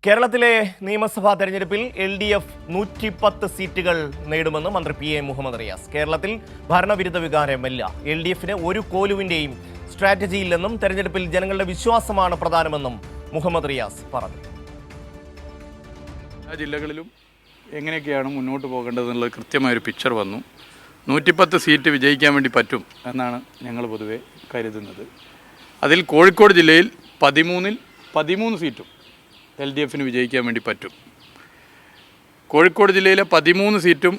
കേരളത്തിലെ നിയമസഭാ തെരഞ്ഞെടുപ്പിൽ LDF 110 സീറ്റുകൾ നേടുമെന്ന് മന്ത്രി PA മുഹമ്മദ് റിയാസ്. കേരളത്തിൽ ഭരണവിരുദ്ധ വികാരമില്ല. LDFന് ഒരു കോലുവിന്റെയും സ്ട്രാറ്റജി ഇല്ലെന്നും തെരഞ്ഞെടുപ്പിൽ ജനങ്ങളുടെ വിശ്വാസമാണ് പ്രധാനമെന്നും മുഹമ്മദ് റിയാസ് പറഞ്ഞു. എല്ലാ ജില്ലകളിലും എങ്ങനെയൊക്കെയാണ് മുന്നോട്ട് പോകേണ്ടതെന്നുള്ള കൃത്യമായൊരു പിക്ചർ വന്നു. 110 സീറ്റ് വിജയിക്കാൻ വേണ്ടി പറ്റും എന്നാണ് ഞങ്ങൾ പൊതുവെ കരുതുന്നത്. അതിൽ കോഴിക്കോട് ജില്ലയിൽ 13 സീറ്റും LDFന് വിജയിക്കാൻ വേണ്ടി പറ്റും. കോഴിക്കോട് ജില്ലയിലെ 13 സീറ്റും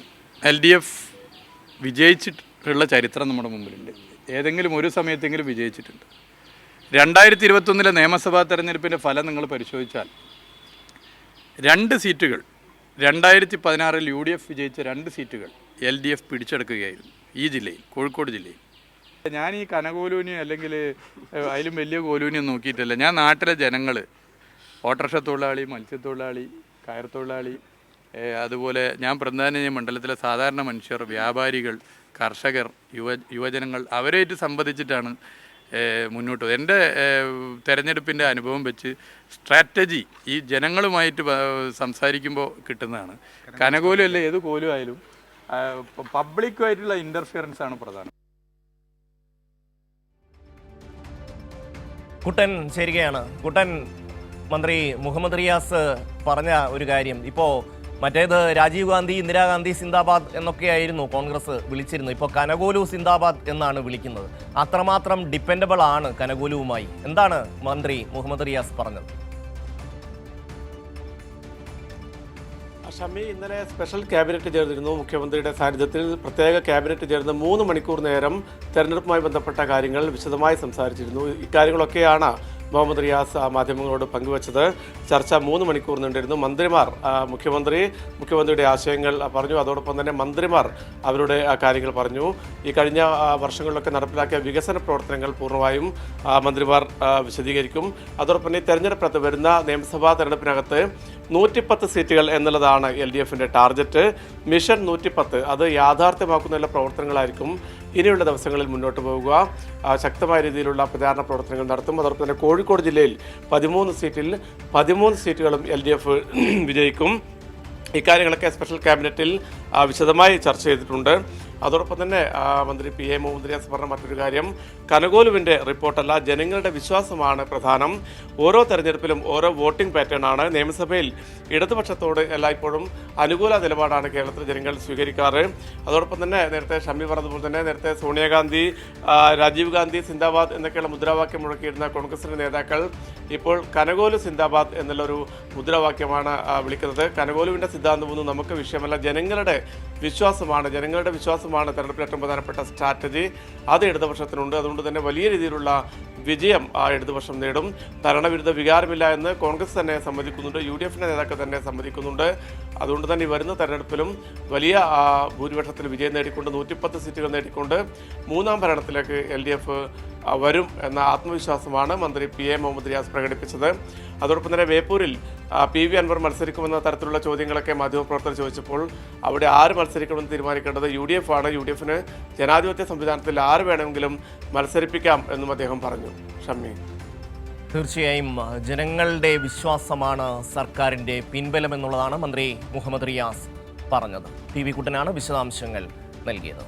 LDF വിജയിച്ചിട്ടുള്ള ചരിത്രം നമ്മുടെ മുമ്പിലുണ്ട്. ഏതെങ്കിലും ഒരു സമയത്തെങ്കിലും വിജയിച്ചിട്ടുണ്ട്. 2021 നിയമസഭാ തെരഞ്ഞെടുപ്പിൻ്റെ ഫലം നിങ്ങൾ പരിശോധിച്ചാൽ 2 സീറ്റുകൾ 2016 UDF വിജയിച്ച 2 സീറ്റുകൾ LDF പിടിച്ചെടുക്കുകയായിരുന്നു ഈ ജില്ലയിൽ, കോഴിക്കോട് ജില്ലയിൽ. ഞാൻ ഈ കനകോലൂനി അല്ലെങ്കിൽ അതിലും വലിയ കോലൂനിയും നോക്കിയിട്ടില്ല. ഞാൻ നാട്ടിലെ ജനങ്ങൾ, ഓട്ടോറിക്ഷ തൊഴിലാളി, മത്സ്യത്തൊഴിലാളി, കയർ തൊഴിലാളി, അതുപോലെ ഞാൻ പ്രതിനിധാന മണ്ഡലത്തിലെ സാധാരണ മനുഷ്യർ, വ്യാപാരികൾ, കർഷകർ, യുവജനങ്ങൾ അവരായിട്ട് സംബന്ധിച്ചിട്ടാണ് മുന്നോട്ട്. എൻ്റെ തെരഞ്ഞെടുപ്പിൻ്റെ അനുഭവം വെച്ച് സ്ട്രാറ്റജി ഈ ജനങ്ങളുമായിട്ട് സംസാരിക്കുമ്പോൾ കിട്ടുന്നതാണ്. കനകോലും അല്ല ഏത് കോലും ആയാലും പബ്ലിക്കുമായിട്ടുള്ള ഇൻ്റർഫിയറൻസ് ആണ് പ്രധാനം. കുട്ടൻ ചേരുകയാണ്. കുട്ടൻ, മന്ത്രി മുഹമ്മദ് റിയാസ് പറഞ്ഞ ഒരു കാര്യം, ഇപ്പോൾ മറ്റേത് രാജീവ് ഗാന്ധി, ഇന്ദിരാഗാന്ധി സിന്ദാബാദ് എന്നൊക്കെയായിരുന്നു കോൺഗ്രസ് വിളിച്ചിരുന്നത്. ഇപ്പോൾ കനകോലു സിന്ദാബാദ് എന്നാണ് വിളിക്കുന്നത്. അത്രമാത്രം ഡിപ്പെൻഡബിൾ ആണ് കനകോലുവുമായി. എന്താണ് മന്ത്രി മുഹമ്മദ് റിയാസ് പറഞ്ഞത്? ഷമി, ഇന്നലെ സ്പെഷ്യൽ ക്യാബിനറ്റ് ചേർന്നിരുന്നു. മുഖ്യമന്ത്രിയുടെ സാന്നിധ്യത്തിൽ പ്രത്യേക ക്യാബിനറ്റ് ചേർന്ന് 3 മണിക്കൂർ നേരം തെരഞ്ഞെടുപ്പുമായി ബന്ധപ്പെട്ട കാര്യങ്ങൾ വിശദമായി സംസാരിച്ചിരുന്നു. ഇക്കാര്യങ്ങളൊക്കെയാണ് മുഹമ്മദ് റിയാസ് മാധ്യമങ്ങളോട് പങ്കുവച്ചത്. ചർച്ച 3 മണിക്കൂർ നീണ്ടിരുന്നു. മന്ത്രിമാർ മുഖ്യമന്ത്രിയുടെ ആശയങ്ങൾ പറഞ്ഞു. അതോടൊപ്പം തന്നെ മന്ത്രിമാർ അവരുടെ കാര്യങ്ങൾ പറഞ്ഞു. ഈ കഴിഞ്ഞ വർഷങ്ങളിലൊക്കെ നടപ്പിലാക്കിയ വികസന പ്രവർത്തനങ്ങൾ പൂർണ്ണമായും മന്ത്രിമാർ വിശദീകരിക്കും. അതോടൊപ്പം തന്നെ തെരഞ്ഞെടുപ്പിനകത്ത് വരുന്ന നിയമസഭാ തെരഞ്ഞെടുപ്പിനകത്ത് 110 സീറ്റുകൾ എന്നുള്ളതാണ് LDFന്റെ ടാർഗറ്റ്. മിഷൻ 110 അത് യാഥാർത്ഥ്യമാക്കുന്നതിനുള്ള പ്രവർത്തനങ്ങളായിരിക്കും ഇനിയുള്ള ദിവസങ്ങളിൽ മുന്നോട്ട് പോവുക. ശക്തമായ രീതിയിലുള്ള പ്രചാരണ പ്രവർത്തനങ്ങൾ നടത്തും. അതോടൊപ്പം തന്നെ കോഴിക്കോട് ജില്ലയിൽ 13 സീറ്റിൽ 13 സീറ്റുകളും LDF വിജയിക്കും. ഇക്കാര്യങ്ങളൊക്കെ സ്പെഷ്യൽ ക്യാബിനറ്റിൽ വിശദമായി ചർച്ച ചെയ്തിട്ടുണ്ട്. അതോടൊപ്പം തന്നെ മന്ത്രി PA മുഹമ്മദ് റിയാസ് പറഞ്ഞ മറ്റൊരു കാര്യം, കനകോലുവിൻ്റെ റിപ്പോർട്ടല്ല, ജനങ്ങളുടെ വിശ്വാസമാണ് പ്രധാനം. ഓരോ തെരഞ്ഞെടുപ്പിലും ഓരോ വോട്ടിംഗ് പാറ്റേൺ ആണ്. നിയമസഭയിൽ ഇടതുപക്ഷത്തോട് എല്ലായ്പ്പോഴും അനുകൂല നിലപാടാണ് കേരളത്തിലെ ജനങ്ങൾ സ്വീകരിക്കാറ്. അതോടൊപ്പം തന്നെ നേരത്തെ ഷമി പറഞ്ഞതുപോലെ തന്നെ നേരത്തെ സോണിയാഗാന്ധി, രാജീവ് ഗാന്ധി സിന്ദാബാദ് എന്നൊക്കെയുള്ള മുദ്രാവാക്യം മുഴക്കിയിരുന്ന കോൺഗ്രസിൻ്റെ നേതാക്കൾ ഇപ്പോൾ കനകോലു സിന്ദാബാദ് എന്നുള്ളൊരു മുദ്രാവാക്യമാണ് വിളിക്കുന്നത്. കനകോലുവിൻ്റെ സിദ്ധാന്തമൊന്നും നമുക്ക് വിഷയമല്ല, ജനങ്ങളുടെ വിശ്വാസമാണ് തെരഞ്ഞെടുപ്പിൽ ഏറ്റവും പ്രധാനപ്പെട്ട സ്ട്രാറ്റജി. അത് ഇടതുപക്ഷത്തിനുണ്ട്. അതുകൊണ്ട് തന്നെ വലിയ രീതിയിലുള്ള വിജയം ഇടതുപക്ഷം നേടും. ഭരണവിരുദ്ധ വികാരമില്ല എന്ന് കോൺഗ്രസ് തന്നെ സമ്മതിക്കുന്നുണ്ട്, UDFന്റെ നേതാക്കൾ തന്നെ സമ്മതിക്കുന്നുണ്ട്. അതുകൊണ്ട് തന്നെ വരുന്ന തെരഞ്ഞെടുപ്പിലും വലിയ ഭൂരിപക്ഷത്തിൽ വിജയം നേടിക്കൊണ്ട് 110 സീറ്റുകൾ നേടിക്കൊണ്ട് 3ാം ഭരണത്തിലേക്ക് LDF വരും എന്ന ആത്മവിശ്വാസമാണ് മന്ത്രി PA മുഹമ്മദ് റിയാസ് പ്രകടിപ്പിച്ചത്. അതോടൊപ്പം തന്നെ വേപ്പൂരിൽ PV അൻവർ മത്സരിക്കുമെന്ന തരത്തിലുള്ള ചോദ്യങ്ങളൊക്കെ മാധ്യമപ്രവർത്തകർ ചോദിച്ചപ്പോൾ അവിടെ ആര് മത്സരിക്കണമെന്ന് തീരുമാനിക്കേണ്ടത് UDF ആണ്. UDFന് ജനാധിപത്യ സംവിധാനത്തിൽ ആര് വേണമെങ്കിലും മത്സരിപ്പിക്കാം എന്നും അദ്ദേഹം പറഞ്ഞു. ഷമ്മി, തീർച്ചയായും ജനങ്ങളുടെ വിശ്വാസമാണ് സർക്കാരിൻ്റെ പിൻബലം എന്നുള്ളതാണ് മന്ത്രി മുഹമ്മദ് റിയാസ് പറഞ്ഞത്. PV കുട്ടനാണ് വിശദാംശങ്ങൾ നൽകിയത്.